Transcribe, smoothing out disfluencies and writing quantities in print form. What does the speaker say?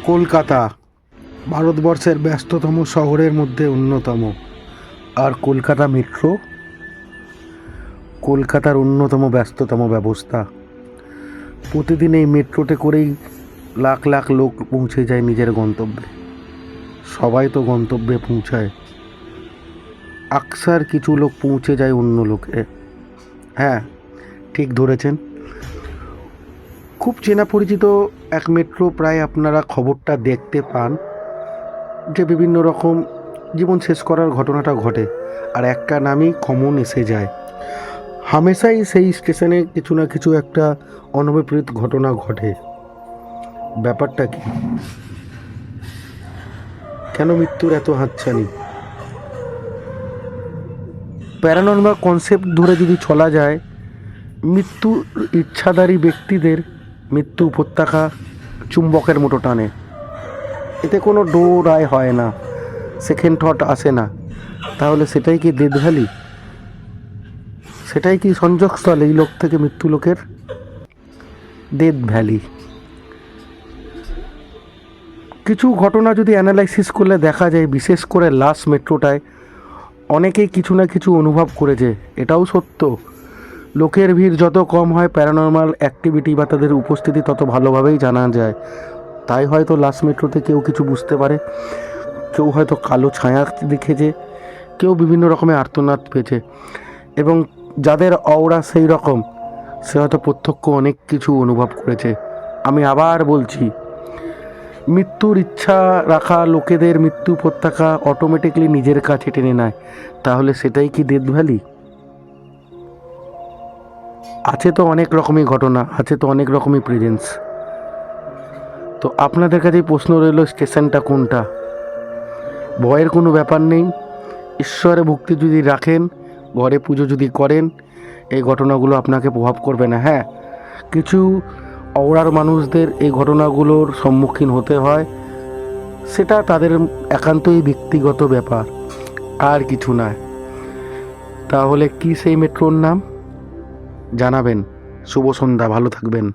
কলকাতা ভারতবর্ষের ব্যস্ততম শহরের মধ্যে অন্যতম। আর কলকাতা মেট্রো কলকাতার অন্যতম ব্যস্ততম ব্যবস্থা। প্রতিদিন এই মেট্রোতে করেই লাখ লাখ লোক পৌঁছে যায় নিজের গন্তব্যে। সবাই তো গন্তব্যে পৌঁছায়, আকসার কিছু লোক পৌঁছে যায় অন্য লোকে। হ্যাঁ, ঠিক ধরেছেন। খুব চেনা পরিচিত এক মেট্রো, প্রায় আপনারা খবরটা দেখতে পান যে বিভিন্ন রকম জীবন শেষ করার ঘটনাটা ঘটে, আর একটা নামই কমন এসে যায়। হামেশাই সেই স্টেশনে কিছু না কিছু একটা অনভিপ্রেত ঘটনা ঘটে। ব্যাপারটা কি? কেন মৃত্যুর এত হাতছানি? প্যারানর্মাল কনসেপ্ট ধরে যদি চলা যায়, মৃত্যু ইচ্ছাধারী ব্যক্তিদের মৃত্যু উপত্যকা চুম্বকের মতো টানে। এতে কোনো ডো রায় হয় না, সেকেন্ড থট আসে না। তাহলে সেটাই কি ডেথ ভ্যালি? সেটাই কি সংযোগস্থল এই লোক থেকে মৃত্যু লোকের? Death valley. কিছু ঘটনা যদি অ্যানালাইসিস করলে দেখা যায়, বিশেষ করে লাস্ট মেট্রোটায় অনেকেই কিছু না কিছু অনুভব করেছে। এটাও সত্য, লোকের ভিড় যত কম হয় প্যারানর্মাল অ্যাক্টিভিটি বা তাদের উপস্থিতি তত ভালোভাবেই জানা যায়। তাই হয়তো লাস্ট মেট্রোতে কেউ কিছু বুঝতে পারে, কেউ হয়তো কালো ছায়া দেখেছে, কেউ বিভিন্ন রকমের আর্তনাদ পেয়েছে, এবং যাদের অওরা সেই রকম, সে হয়তো প্রত্যক্ষ অনেক কিছু অনুভব করেছে। আমি আবার বলছি, মৃত্যুর ইচ্ছা রাখা লোকেদের মৃত্যু উপত্যকা অটোমেটিকলি নিজের কাছে টেনে নেয়। তাহলে সেটাই কি ডেথ ভ্যালি? আছে তো অনেক রকমই ঘটনা, আছে তো অনেক রকমই প্রেজেন্স। তো আপনাদের কাছে প্রশ্ন রইল, স্টেশনটা কোনটা? ভয়ের কোনো ব্যাপার নেই। ঈশ্বরে ভক্তি যদি রাখেন, ঘরে পুজো যদি করেন, এই ঘটনাগুলো আপনাকে প্রভাব করবে না। হ্যাঁ, কিছু অওরার মানুষদের এই ঘটনাগুলোর সম্মুখীন হতে হয়, সেটা তাদের একান্তই ব্যক্তিগত ব্যাপার, আর কিছু নয়। তাহলে কি সেই মেট্রোর নাম? জানাবেন। শুভ সন্ধ্যা, ভালো থাকবেন।